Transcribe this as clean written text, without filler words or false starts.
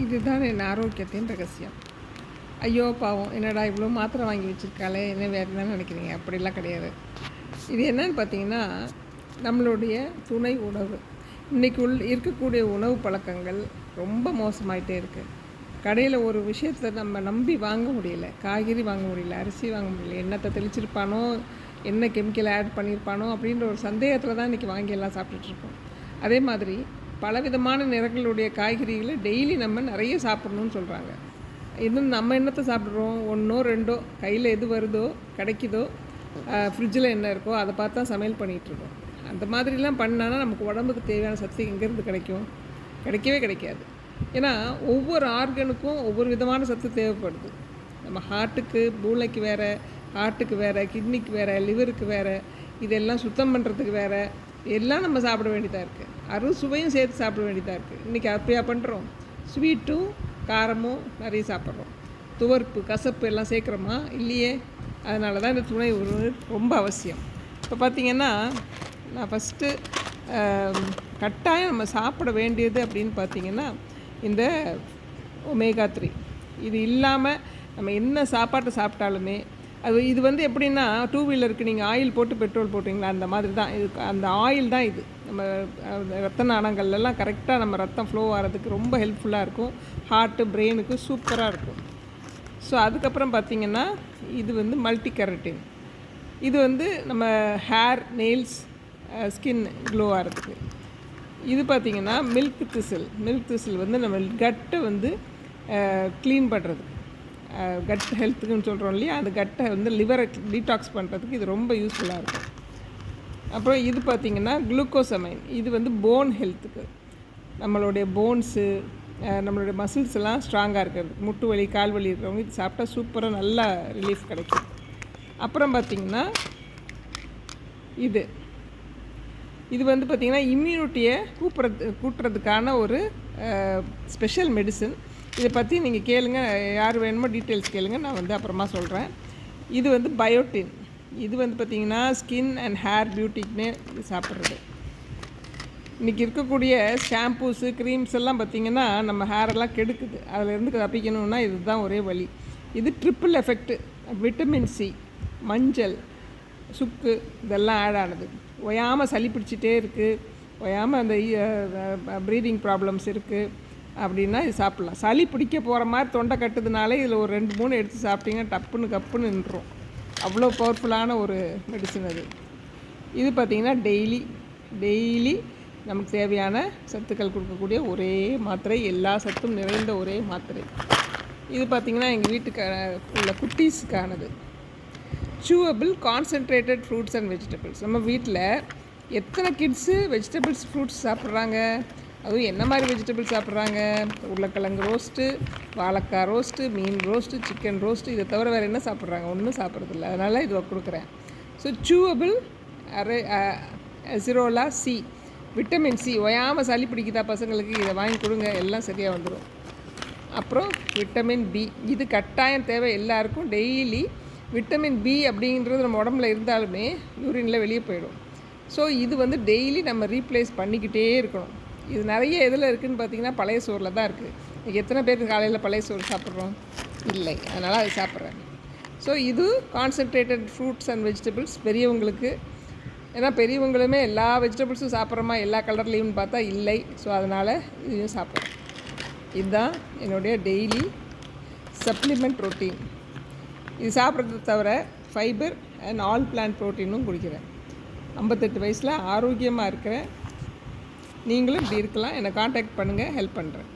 இதுதான் என் ஆரோக்கியத்தின் ரகசியம். ஐயோ பாவம்! என்னடா இவ்வளோ மாத்திரை வாங்கி வச்சுருக்காளே, என்ன வேறு என்ன நினைக்கிறீங்க? அப்படிலாம் கிடையாது. இது என்னன்னு பார்த்தீங்கன்னா, நம்மளுடைய துணை உணவு. இன்றைக்கி இருக்கக்கூடிய உணவு பழக்கங்கள் ரொம்ப மோசமாயிட்டே இருக்குது. கடையில் ஒரு விஷயத்தை நம்ம நம்பி வாங்க முடியல. காய்கறி வாங்க முடியல, அரிசி வாங்க முடியல. என்னத்தை தெளிச்சிருப்பானோ, என்ன கெமிக்கல் ஆட் பண்ணியிருப்பானோ அப்படின்ற ஒரு சந்தேகத்தில் தான் இன்றைக்கி வாங்கி எல்லாம் சாப்பிட்டுட்ருக்கோம். அதே மாதிரி பலவிதமான நிறங்களுடைய காய்கறிகளை டெய்லி நம்ம நிறைய சாப்பிட்ணுன்னு சொல்கிறாங்க. இன்னும் நம்ம என்னத்தை சாப்பிட்றோம்? ஒன்றோ ரெண்டோ கையில் எது வருதோ கிடைக்குதோ, ஃப்ரிட்ஜில் என்ன இருக்கோ அதை பார்த்து தான் சமையல் பண்ணிகிட்ருக்கோம். அந்த மாதிரிலாம் பண்ணால் நமக்கு உடம்புக்கு தேவையான சத்து எங்கேருந்து கிடைக்கும்? கிடைக்கவே கிடைக்காது. ஏன்னா ஒவ்வொரு ஆர்கனுக்கும் ஒவ்வொரு விதமான சத்து தேவைப்படுது. நம்ம ஹார்ட்டுக்கு மூளைக்கு வேறு, ஹார்ட்டுக்கு வேறு, கிட்னிக்கு வேறு, லிவருக்கு வேறு, இதெல்லாம் சுத்தம் பண்ணுறதுக்கு வேறு, எல்லாம் நம்ம சாப்பிட வேண்டியதாக இருக்குது. அறுசுவையும் சேர்த்து சாப்பிட வேண்டியதாக இருக்குது. இன்றைக்கி அப்படியா பண்ணுறோம்? ஸ்வீட்டும் காரமும் நிறைய சாப்பிட்றோம். துவர்ப்பு, கசப்பு எல்லாம் சேர்க்குறோமா? இல்லையே. அதனால தான் இந்த துணை உணவு ரொம்ப அவசியம். இப்போ பார்த்திங்கன்னா, நான் ஃபஸ்ட்டு கட்டாயம் நம்ம சாப்பிட வேண்டியது அப்படின்னு பார்த்திங்கன்னா, இந்த ஒமேகா 3. இது இல்லாமல் நம்ம என்ன சாப்பாட்டை சாப்பிட்டாலுமே இது எப்படின்னா, டூ வீலருக்கு நீங்கள் ஆயில் போட்டு பெட்ரோல் போட்டிங்களா, அந்த மாதிரி தான் இது. அந்த ஆயில் தான் இது நம்ம ரத்த நாளங்கள்லாம் கரெக்டாக நம்ம ரத்தம் ஃப்ளோ ஆகிறதுக்கு ரொம்ப ஹெல்ப்ஃபுல்லாக இருக்கும். ஹார்ட்டு, பிரெயினுக்கு சூப்பராக இருக்கும். ஸோ அதுக்கப்புறம் பார்த்திங்கன்னா, இது மல்டி கெரட்டின். இது நம்ம ஹேர், நெயில்ஸ், ஸ்கின் க்ளோ ஆகிறதுக்கு. இது பார்த்திங்கன்னா மில்க் திசில். மில்க் திசில் நம்ம கட்டை க்ளீன் பண்ணுறதுக்கு, கட் ஹெல்த்துக்குன்னு சொல்கிறோம் இல்லையா, அந்த கட்டை லிவரை டீடாக்ஸ் பண்ணுறதுக்கு இது ரொம்ப யூஸ்ஃபுல்லாக இருக்கும். அப்புறம் இது பார்த்திங்கன்னா குளுக்கோசமைன். இது போன் ஹெல்த்துக்கு, நம்மளுடைய போன்ஸு, நம்மளுடைய மசில்ஸ் எல்லாம் ஸ்ட்ராங்காக இருக்கிறது. முட்டு வலி, கால் வலி இருக்கிறவங்க இது சாப்பிட்டா சூப்பராக நல்லா ரிலீஃப் கிடைக்கும். அப்புறம் பார்த்திங்கன்னா இது பார்த்திங்கன்னா இம்யூனிட்டியை கூட்டுறதுக்கான ஒரு ஸ்பெஷல் மெடிசன். இதை பற்றி நீங்கள் கேளுங்க, யார் வேணுமோ டீட்டெயில்ஸ் கேளுங்க, நான் அப்புறமா சொல்கிறேன். இது பயோட்டின். இது பார்த்திங்கன்னா ஸ்கின் அண்ட் ஹேர் பியூட்டிக்குன்னு இது சாப்பிட்றது. இன்றைக்கி இருக்கக்கூடிய ஷாம்பூஸு, க்ரீம்ஸ் எல்லாம் பார்த்திங்கன்னா நம்ம ஹேரெல்லாம் கெடுக்குது. அதிலேருந்து தப்பிக்கணுன்னா இதுதான் ஒரே வழி. இது ட்ரிப்பிள் எஃபெக்ட்டு. விட்டமின் சி, மஞ்சள், சுக்கு இதெல்லாம் ஆட் ஆனது. ஓயாமல் சளி பிடிச்சிட்டே இருக்குது, ஓயாமல் அந்த ப்ரீதிங் ப்ராப்ளம்ஸ் இருக்குது அப்படின்னா இது சாப்பிட்லாம். சளி பிடிக்க போகிற மாதிரி தொண்டை கட்டுதுனாலே இதில் ஒரு 2-3 எடுத்து சாப்பிட்டிங்கன்னா டப்புன்னு கப்புன்னு நின்றுடும். அவ்வளோ பவர்ஃபுல்லான ஒரு மெடிசன் அது. இது பார்த்திங்கன்னா டெய்லி நமக்கு தேவையான சத்துக்கள் கொடுக்கக்கூடிய ஒரே மாத்திரை, எல்லா சத்தும் நிறைந்த ஒரே மாத்திரை. இது பார்த்திங்கன்னா எங்கள் வீட்டுக்கு உள்ள குட்டீஸுக்கானது. Chewable concentrated fruits and vegetables. நம்ம வீட்டில் எத்தனை கிட்ஸு வெஜிடபிள்ஸ், ஃப்ரூட்ஸ் சாப்பிட்றாங்க? அதுவும் என்ன மாதிரி வெஜிடபிள்ஸ் சாப்பிட்றாங்க? உருளைக்கிழங்கு ரோஸ்ட்டு, வாழைக்காய் ரோஸ்ட்டு, மீன் ரோஸ்ட்டு, சிக்கன் ரோஸ்ட்டு, இதை தவிர வேறு என்ன சாப்பிட்றாங்க? ஒன்றும் சாப்பிட்றதில்ல. அதனால் இது கொடுக்குறேன். So chewable acerola C, vitamin C. ஓயாமல் சளி பிடிக்குதா பசங்களுக்கு? இதை வாங்கி கொடுங்க, எல்லாம் சரியாக வந்துடும். அப்புறம் விட்டமின் பி. இது கட்டாயம் தேவை எல்லாருக்கும். டெய்லி விட்டமின் பி அப்படின்றது நம்ம உடம்புல இருந்தாலுமே யூரினில் வெளியே போயிடும். ஸோ இது டெய்லி நம்ம ரீப்ளேஸ் பண்ணிக்கிட்டே இருக்கணும். இது நிறைய எதில் இருக்குதுன்னு பார்த்திங்கன்னா பழைய சோறில் தான் இருக்குது. இன்றைக்கி எத்தனை பேருக்கு காலையில் பழைய சோறு சாப்பிட்றோம்? இல்லை. அதனால் அது சாப்பிட்றேன். ஸோ இது கான்சன்ட்ரேட்டட் ஃப்ரூட்ஸ் அண்ட் வெஜிடபிள்ஸ் பெரியவங்களுக்கு. ஏன்னா பெரியவங்களுமே எல்லா வெஜிடபிள்ஸும் சாப்பிட்றோமா எல்லா கலர்லேயும்னு பார்த்தா இல்லை. ஸோ அதனால் இதையும் சாப்பிட்றேன். இதுதான் என்னுடைய டெய்லி சப்ளிமெண்ட் ரொட்டீன். இது சாப்பிட்றத தவிர ஃபைபர் அண்ட் ஆல் பிளான்ட் ப்ரோட்டீனும் குடிக்கிறேன். 58 வயசில் ஆரோக்கியமாக இருக்கிறேன். நீங்களும் இப்படி இருக்கலாம். என்னை காண்டாக்ட் பண்ணுங்கள், ஹெல்ப் பண்ணுறேன்.